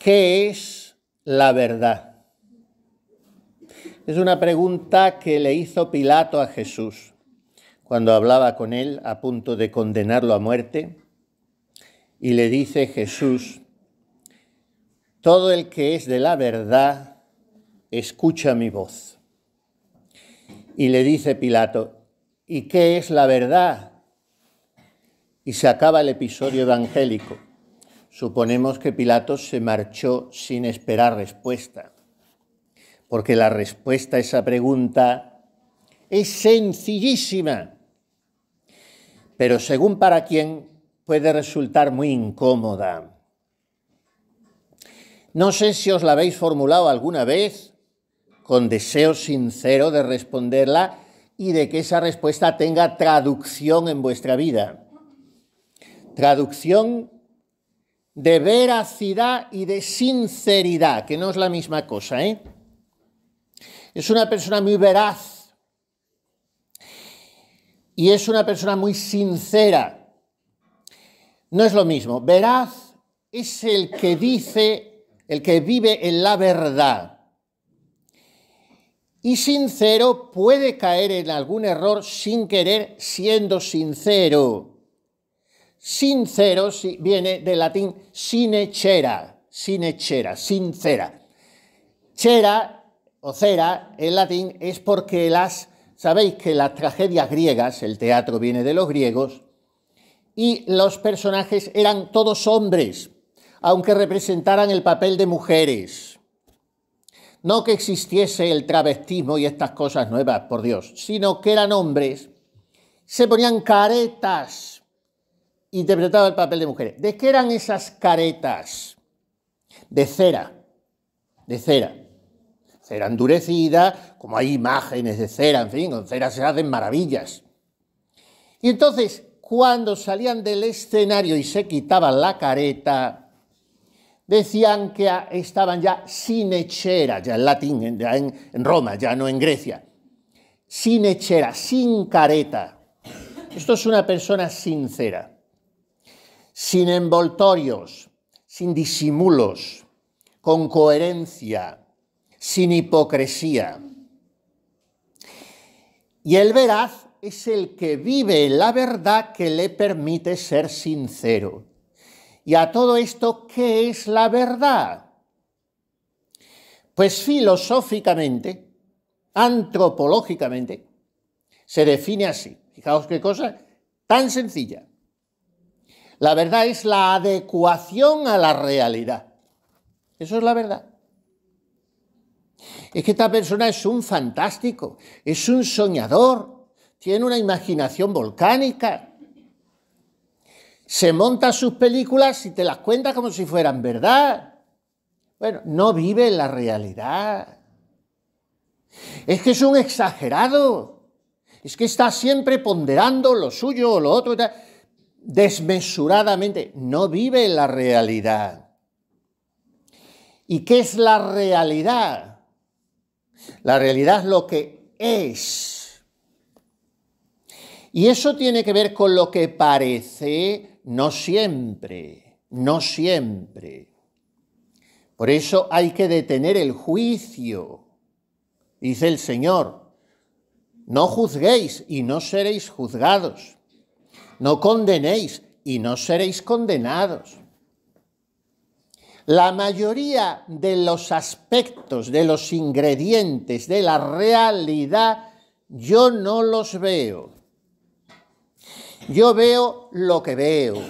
¿Qué es la verdad? Es una pregunta que le hizo Pilato a Jesús cuando hablaba con él a punto de condenarlo a muerte. Y le dice Jesús: todo el que es de la verdad escucha mi voz. Y le dice Pilato: ¿y qué es la verdad? Y se acaba el episodio evangélico. Suponemos que Pilato se marchó sin esperar respuesta, porque la respuesta a esa pregunta es sencillísima, pero según para quién puede resultar muy incómoda. No sé si os la habéis formulado alguna vez con deseo sincero de responderla y de que esa respuesta tenga traducción en vuestra vida. Traducción de veracidad y de sinceridad, que no es la misma cosa, ¿eh? Es una persona muy veraz y es una persona muy sincera. No es lo mismo. Veraz es el que dice, el que vive en la verdad. Y sincero puede caer en algún error sin querer siendo sincero. Sincero viene del latín sine cera, sincera. Cera o cera en latín es porque sabéis que las tragedias griegas, el teatro viene de los griegos, y los personajes eran todos hombres, aunque representaran el papel de mujeres. No que existiese el travestismo y estas cosas nuevas, por Dios, sino que eran hombres, se ponían caretas, interpretaban el papel de mujeres. ¿De qué eran esas caretas? De cera, cera endurecida, como hay imágenes de cera, en fin, con cera se hacen maravillas. Y entonces, cuando salían del escenario y se quitaban la careta, decían que estaban ya sine cera, ya en latín, ya en Roma, ya no en Grecia. Sine cera, sin careta. Esto es una persona sincera, sin envoltorios, sin disimulos, con coherencia, sin hipocresía. Y el veraz es el que vive la verdad que le permite ser sincero. Y a todo esto, ¿qué es la verdad? Pues filosóficamente, antropológicamente, se define así. Fijaos qué cosa tan sencilla. La verdad es la adecuación a la realidad. Eso es la verdad. Es que esta persona es un fantástico, es un soñador, tiene una imaginación volcánica. Se monta sus películas y te las cuenta como si fueran verdad. Bueno, no vive la realidad. Es que es un exagerado. Es que está siempre ponderando lo suyo o lo otro, desmesuradamente. No vive la realidad. ¿Y qué es la realidad? La realidad es lo que es. Y eso tiene que ver con lo que parece, no siempre. Por eso hay que detener el juicio. Dice el Señor: no juzguéis y no seréis juzgados. No condenéis y no seréis condenados. La mayoría de los aspectos, de los ingredientes de la realidad, yo no los veo. Yo veo lo que veo.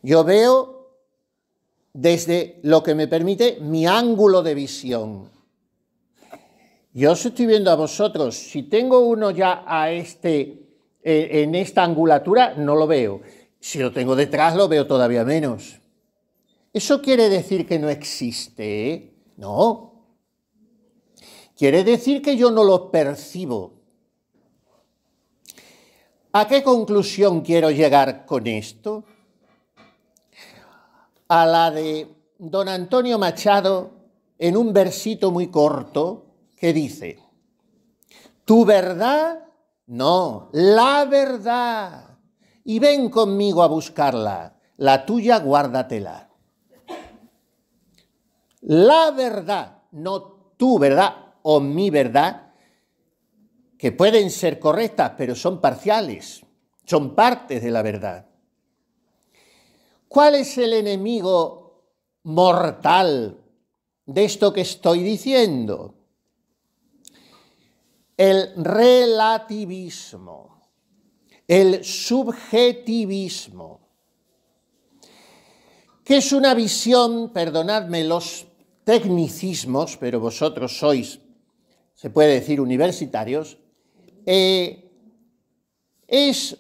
Yo veo desde lo que me permite mi ángulo de visión. Yo os estoy viendo a vosotros. Si tengo uno ya en esta angulatura, no lo veo. Si lo tengo detrás, lo veo todavía menos. ¿Eso quiere decir que no existe? No. Quiere decir que yo no lo percibo. ¿A qué conclusión quiero llegar con esto? A la de don Antonio Machado en un versito muy corto que dice: tu verdad, no, la verdad, y ven conmigo a buscarla, la tuya guárdatela. la verdad, no tu verdad o mi verdad, que pueden ser correctas, pero son parciales, son partes de la verdad. ¿Cuál es el enemigo mortal de esto que estoy diciendo? El relativismo, el subjetivismo, que es una visión, perdonadme los tecnicismos, pero vosotros sois, se puede decir, universitarios, es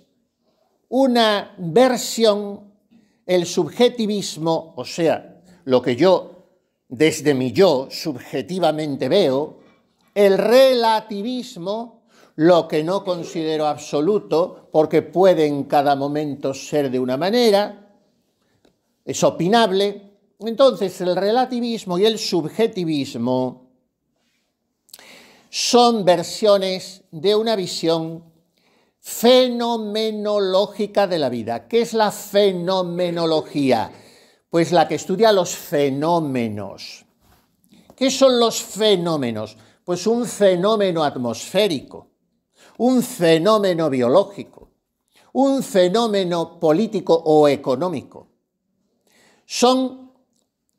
una versión, el subjetivismo, o sea, lo que yo, desde mi yo, subjetivamente veo, el relativismo, lo que no considero absoluto, porque puede en cada momento ser de una manera, es opinable. Entonces, el relativismo y el subjetivismo son versiones de una visión fenomenológica de la vida. ¿Qué es la fenomenología? Pues la que estudia los fenómenos. ¿Qué son los fenómenos? Pues un fenómeno atmosférico, un fenómeno biológico, un fenómeno político o económico. Son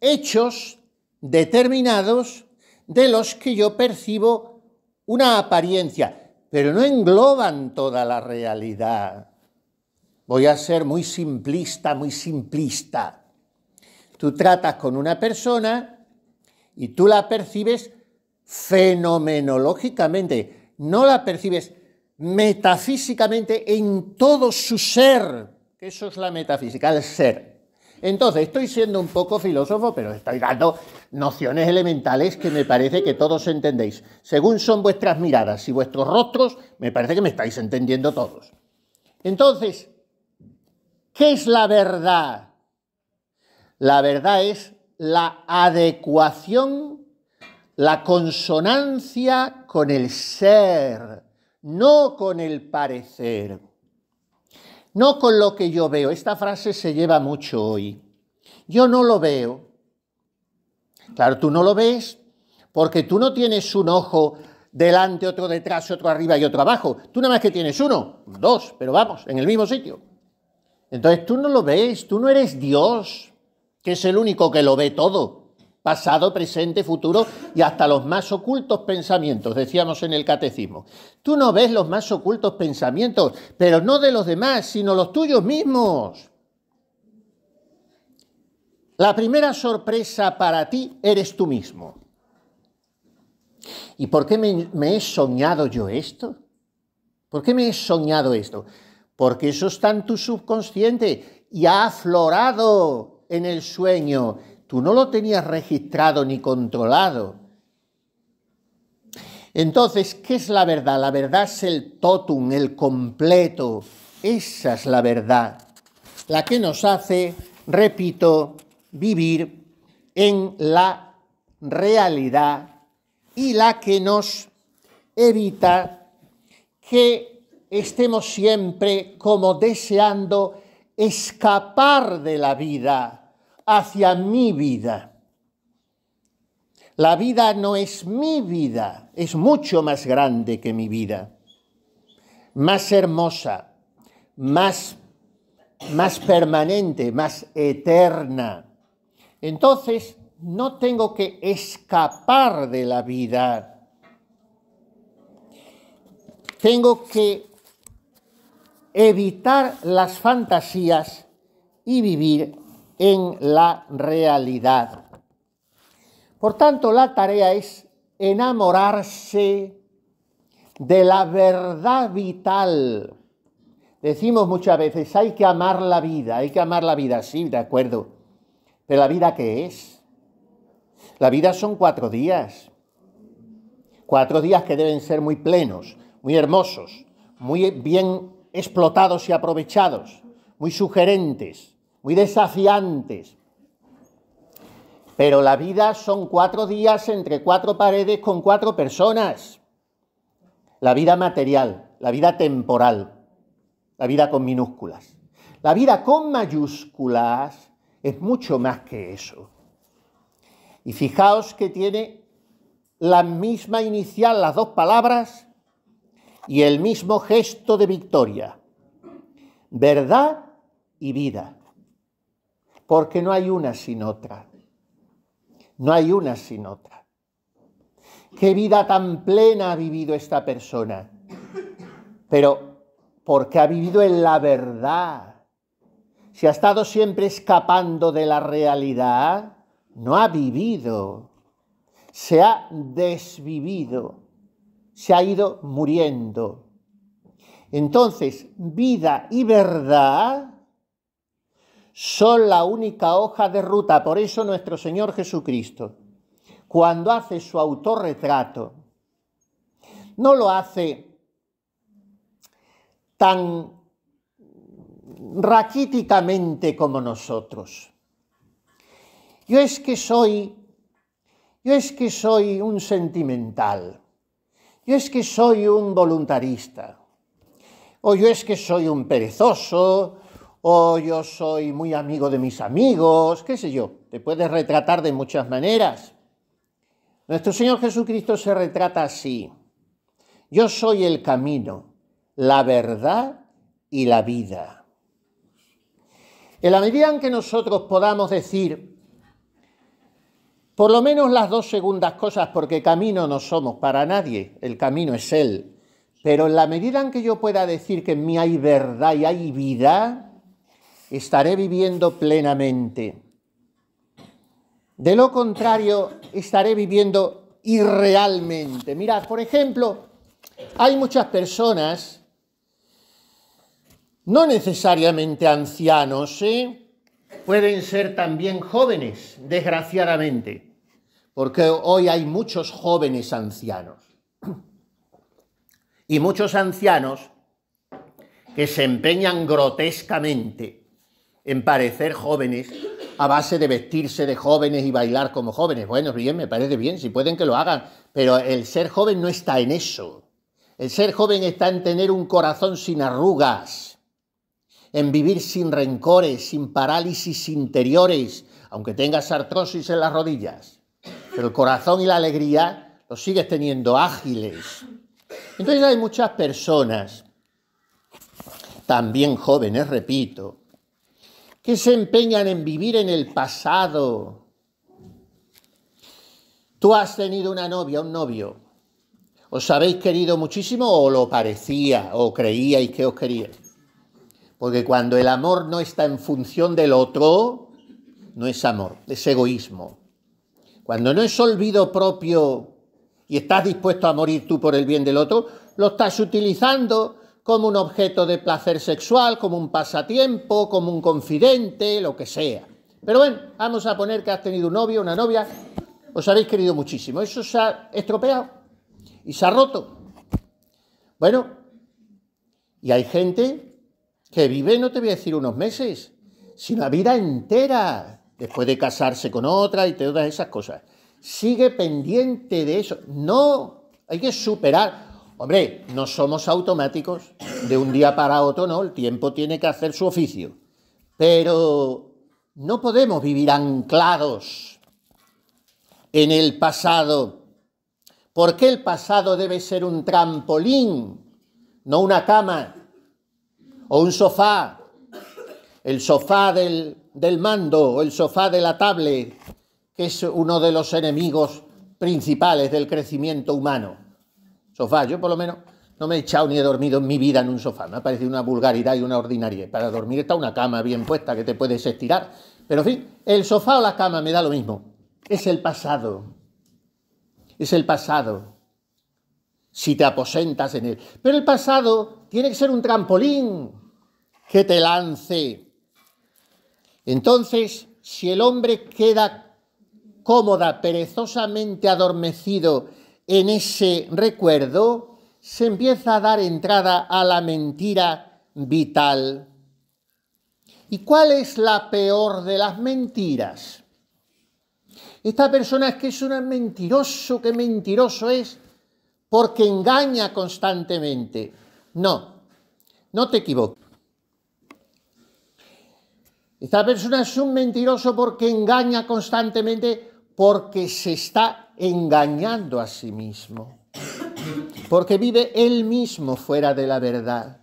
hechos determinados de los que yo percibo una apariencia, pero no engloban toda la realidad. Voy a ser muy simplista, muy simplista. Tú tratas con una persona y tú la percibes fenomenológicamente, no la percibes metafísicamente en todo su ser, que eso es la metafísica, el ser. Entonces, estoy siendo un poco filósofo, pero estoy dando nociones elementales que me parece que todos entendéis. Según son vuestras miradas y vuestros rostros, me parece que me estáis entendiendo todos. Entonces, ¿qué es la verdad? La verdad es la adecuación, la consonancia con el ser, no con el parecer, no con lo que yo veo. Esta frase se lleva mucho hoy. Yo no lo veo. Claro, tú no lo ves porque tú no tienes un ojo delante, otro detrás, otro arriba y otro abajo. Tú nada más que tienes uno, dos, pero vamos, en el mismo sitio. Entonces tú no lo ves, tú no eres Dios, que es el único que lo ve todo. Pasado, presente, futuro y hasta los más ocultos pensamientos, decíamos en el catecismo. Tú no ves los más ocultos pensamientos, pero no de los demás, sino los tuyos mismos. La primera sorpresa para ti eres tú mismo. ¿Y por qué me he soñado yo esto? ¿Por qué me he soñado esto? Porque eso está en tu subconsciente y ha aflorado en el sueño. Tú no lo tenías registrado ni controlado. Entonces, ¿qué es la verdad? La verdad es el totum, el completo. Esa es la verdad, la que nos hace, repito, vivir en la realidad y la que nos evita que estemos siempre como deseando escapar de la vida hacia mi vida. La vida no es mi vida, es mucho más grande que mi vida, más hermosa, más permanente, más eterna. Entonces, no tengo que escapar de la vida, tengo que evitar las fantasías y vivir en la realidad. Por tanto, la tarea es enamorarse de la verdad vital. Decimos muchas veces, hay que amar la vida, sí, de acuerdo. ¿Pero la vida qué es? La vida son 4 días. 4 días que deben ser muy plenos, muy hermosos, muy bien explotados y aprovechados, muy sugerentes, muy desafiantes. Pero la vida son 4 días entre 4 paredes con 4 personas. La vida material, la vida temporal, la vida con minúsculas. La vida con mayúsculas es mucho más que eso. Y fijaos que tiene la misma inicial, las dos palabras, y el mismo gesto de victoria. Verdad y vida. Porque no hay una sin otra. No hay una sin otra. Qué vida tan plena ha vivido esta persona. Pero porque ha vivido en la verdad. Si ha estado siempre escapando de la realidad, no ha vivido. Se ha desvivido. Se ha ido muriendo. Entonces, vida y verdad son la única hoja de ruta. Por eso nuestro Señor Jesucristo, cuando hace su autorretrato, no lo hace tan raquíticamente como nosotros. Yo es que soy un sentimental. Yo es que soy un voluntarista. O yo es que soy un perezoso. O yo soy muy amigo de mis amigos. Qué sé yo. Te puedes retratar de muchas maneras. Nuestro Señor Jesucristo se retrata así. Yo soy el camino, la verdad y la vida. En la medida en que nosotros podamos decir, por lo menos las dos segundas cosas, porque camino no somos para nadie, el camino es Él, pero en la medida en que yo pueda decir que en mí hay verdad y hay vida, estaré viviendo plenamente. De lo contrario, estaré viviendo irrealmente. Mirad, por ejemplo, hay muchas personas, no necesariamente ancianos, pueden ser también jóvenes, desgraciadamente, porque hoy hay muchos jóvenes ancianos. Y muchos ancianos que se empeñan grotescamente en parecer jóvenes a base de vestirse de jóvenes y bailar como jóvenes. Bueno, bien, me parece bien, si pueden que lo hagan, pero el ser joven no está en eso. El ser joven está en tener un corazón sin arrugas, en vivir sin rencores, sin parálisis interiores, aunque tengas artrosis en las rodillas. Pero el corazón y la alegría los sigues teniendo ágiles. Entonces hay muchas personas, también jóvenes, repito, que se empeñan en vivir en el pasado. Tú has tenido una novia, un novio. ¿Os habéis querido muchísimo o lo parecía o creíais que os queríais? Porque cuando el amor no está en función del otro, no es amor, es egoísmo. Cuando no es olvido propio y estás dispuesto a morir tú por el bien del otro, lo estás utilizando como un objeto de placer sexual, como un pasatiempo, como un confidente, lo que sea. Pero bueno, vamos a poner que has tenido un novio, una novia, os habéis querido muchísimo. Eso se ha estropeado y se ha roto. Bueno, y hay gente que vive, no te voy a decir unos meses, sino la vida entera, después de casarse con otra y todas esas cosas. Sigue pendiente de eso. No, hay que superar. Hombre, no somos automáticos, de un día para otro, no, el tiempo tiene que hacer su oficio. Pero no podemos vivir anclados en el pasado, porque el pasado debe ser un trampolín, no una cama o un sofá, el sofá del mando o el sofá de la tablet, que es uno de los enemigos principales del crecimiento humano. Sofá, yo por lo menos no me he echado ni he dormido en mi vida en un sofá, me ha parecido una vulgaridad y una ordinariedad. Para dormir está una cama bien puesta que te puedes estirar, pero en fin, el sofá o la cama me da lo mismo, es el pasado, si te aposentas en él. Pero el pasado tiene que ser un trampolín que te lance. Entonces, si el hombre queda cómoda, perezosamente adormecido en ese recuerdo, se empieza a dar entrada a la mentira vital. ¿Y cuál es la peor de las mentiras? Esta persona es que es un mentiroso, qué mentiroso es, porque engaña constantemente. No, no te equivoques. Esta persona es un mentiroso porque engaña constantemente, porque se está engañando a sí mismo, porque vive él mismo fuera de la verdad.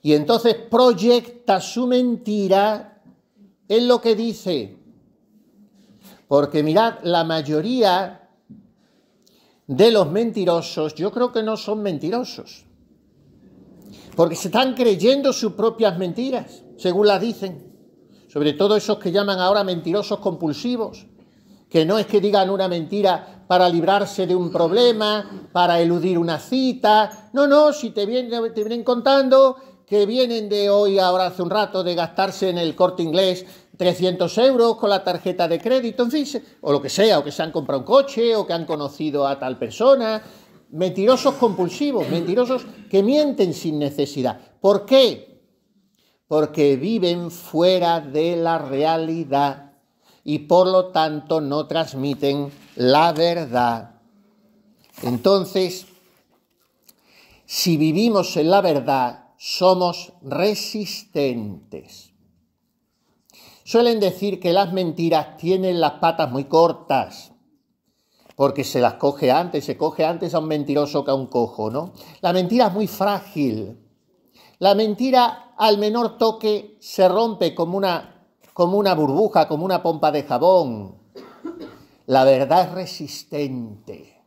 Y entonces proyecta su mentira en lo que dice. Porque mirad, la mayoría de los mentirosos, yo creo que no son mentirosos, porque se están creyendo sus propias mentiras, según las dicen. Sobre todo esos que llaman ahora mentirosos compulsivos, que no es que digan una mentira para librarse de un problema, para eludir una cita. No, si te vienen contando que vienen de hoy, ahora hace un rato, de gastarse en el Corte Inglés 300 euros con la tarjeta de crédito, en fin, o lo que sea, o que se han comprado un coche, o que han conocido a tal persona. Mentirosos compulsivos, mentirosos que mienten sin necesidad. ¿Por qué? Porque viven fuera de la realidad y por lo tanto no transmiten la verdad. Entonces, si vivimos en la verdad, somos resistentes. Suelen decir que las mentiras tienen las patas muy cortas, porque se coge antes a un mentiroso que a un cojo, ¿no? La mentira es muy frágil. La mentira, al menor toque, se rompe como una burbuja, como una pompa de jabón. La verdad es resistente.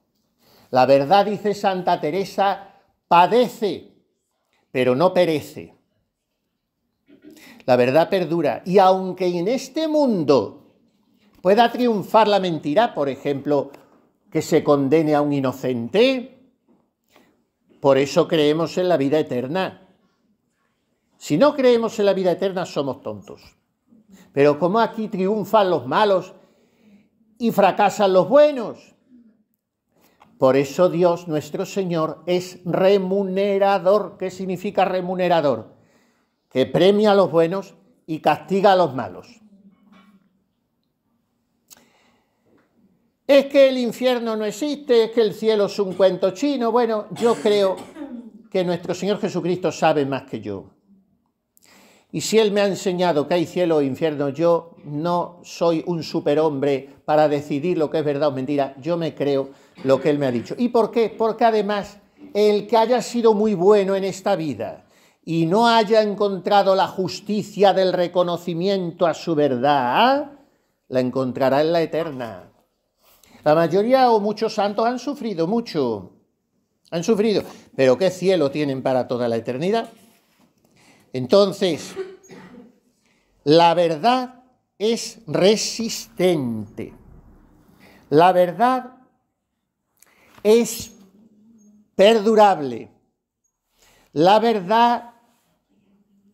La verdad, dice Santa Teresa, padece, pero no perece. La verdad perdura. Y aunque en este mundo pueda triunfar la mentira, por ejemplo, que se condene a un inocente, por eso creemos en la vida eterna. Si no creemos en la vida eterna, somos tontos. Pero como aquí triunfan los malos y fracasan los buenos, por eso Dios, nuestro Señor, es remunerador. ¿Qué significa remunerador? Que premia a los buenos y castiga a los malos. Es que el infierno no existe, es que el cielo es un cuento chino. Bueno, yo creo que nuestro Señor Jesucristo sabe más que yo. Y si Él me ha enseñado que hay cielo e infierno, yo no soy un superhombre para decidir lo que es verdad o mentira. Yo me creo lo que Él me ha dicho. ¿Y por qué? Porque además, el que haya sido muy bueno en esta vida y no haya encontrado la justicia del reconocimiento a su verdad, la encontrará en la eterna. La mayoría o muchos santos han sufrido mucho, pero ¿qué cielo tienen para toda la eternidad? Entonces, la verdad es resistente. La verdad es perdurable. La verdad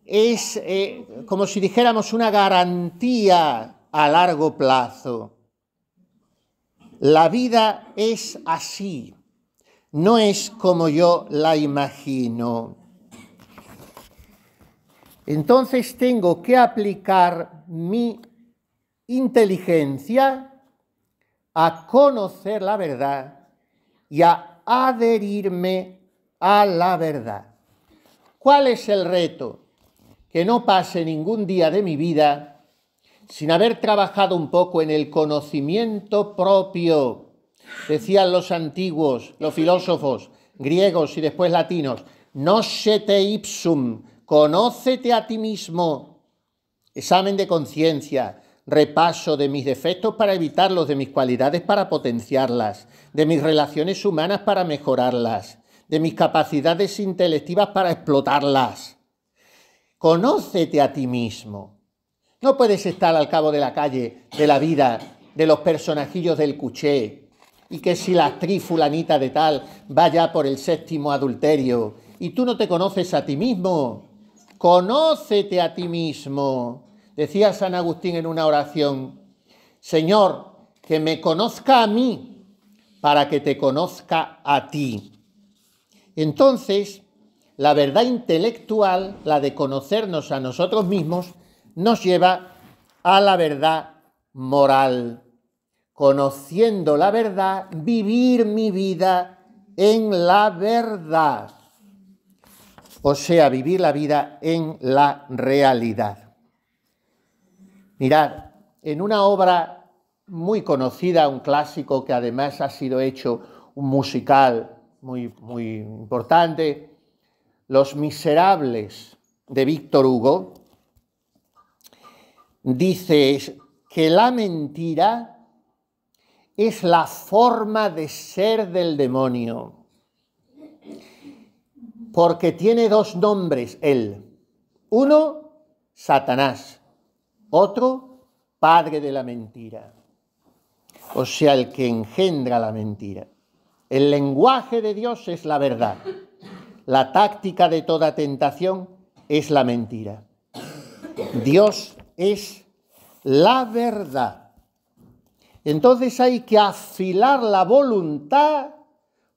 es como si dijéramos una garantía a largo plazo. La vida es así, no es como yo la imagino. Entonces tengo que aplicar mi inteligencia a conocer la verdad y a adherirme a la verdad. ¿Cuál es el reto? Que no pase ningún día de mi vida sin haber trabajado un poco en el conocimiento propio. Decían los antiguos, los filósofos griegos y después latinos, noscete ipsum, conócete a ti mismo. Examen de conciencia, repaso de mis defectos para evitarlos, de mis cualidades para potenciarlas, de mis relaciones humanas para mejorarlas, de mis capacidades intelectivas para explotarlas. Conócete a ti mismo. No puedes estar al cabo de la calle, de la vida, de los personajillos del cuché, y que si la actriz fulanita de tal vaya por el 7º adulterio, y tú no te conoces a ti mismo. Conócete a ti mismo. Decía San Agustín en una oración, Señor, que me conozca a mí, para que te conozca a ti. Entonces, la verdad intelectual, la de conocernos a nosotros mismos, nos lleva a la verdad moral. Conociendo la verdad, vivir mi vida en la verdad. O sea, vivir la vida en la realidad. Mirad, en una obra muy conocida, un clásico que además ha sido hecho un musical muy importante, Los Miserables, de Víctor Hugo, dice que la mentira es la forma de ser del demonio, porque tiene dos nombres él. Uno, Satanás, otro, padre de la mentira, o sea, el que engendra la mentira. El lenguaje de Dios es la verdad. La táctica de toda tentación es la mentira. Dios es la verdad. Entonces hay que afilar la voluntad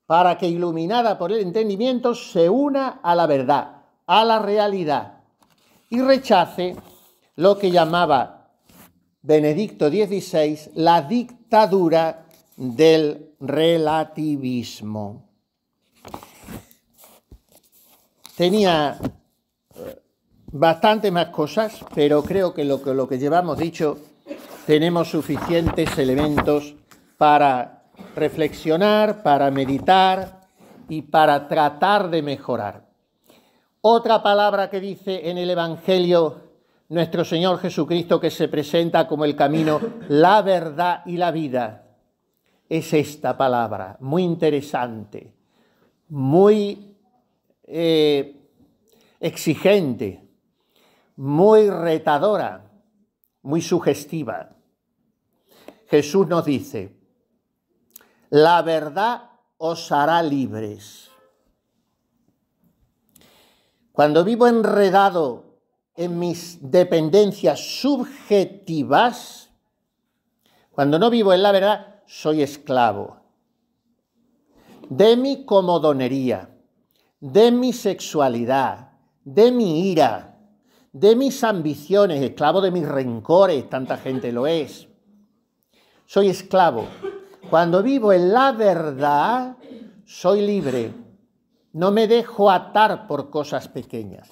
para que, iluminada por el entendimiento, se una a la verdad, a la realidad, y rechace lo que llamaba Benedicto XVI la dictadura del relativismo. Tenía bastante más cosas, pero creo que lo que llevamos dicho, tenemos suficientes elementos para reflexionar, para meditar y para tratar de mejorar. Otra palabra que dice en el Evangelio nuestro Señor Jesucristo, que se presenta como el camino, la verdad y la vida, es esta palabra, muy interesante, muy exigente, muy retadora, muy sugestiva. Jesús nos dice: la verdad os hará libres. Cuando vivo enredado en mis dependencias subjetivas, cuando no vivo en la verdad, soy esclavo de mi comodonería, de mi sexualidad, de mi ira, de mis ambiciones, esclavo de mis rencores, tanta gente lo es. Soy esclavo. Cuando vivo en la verdad, soy libre. No me dejo atar por cosas pequeñas.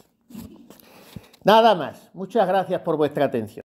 Nada más. Muchas gracias por vuestra atención.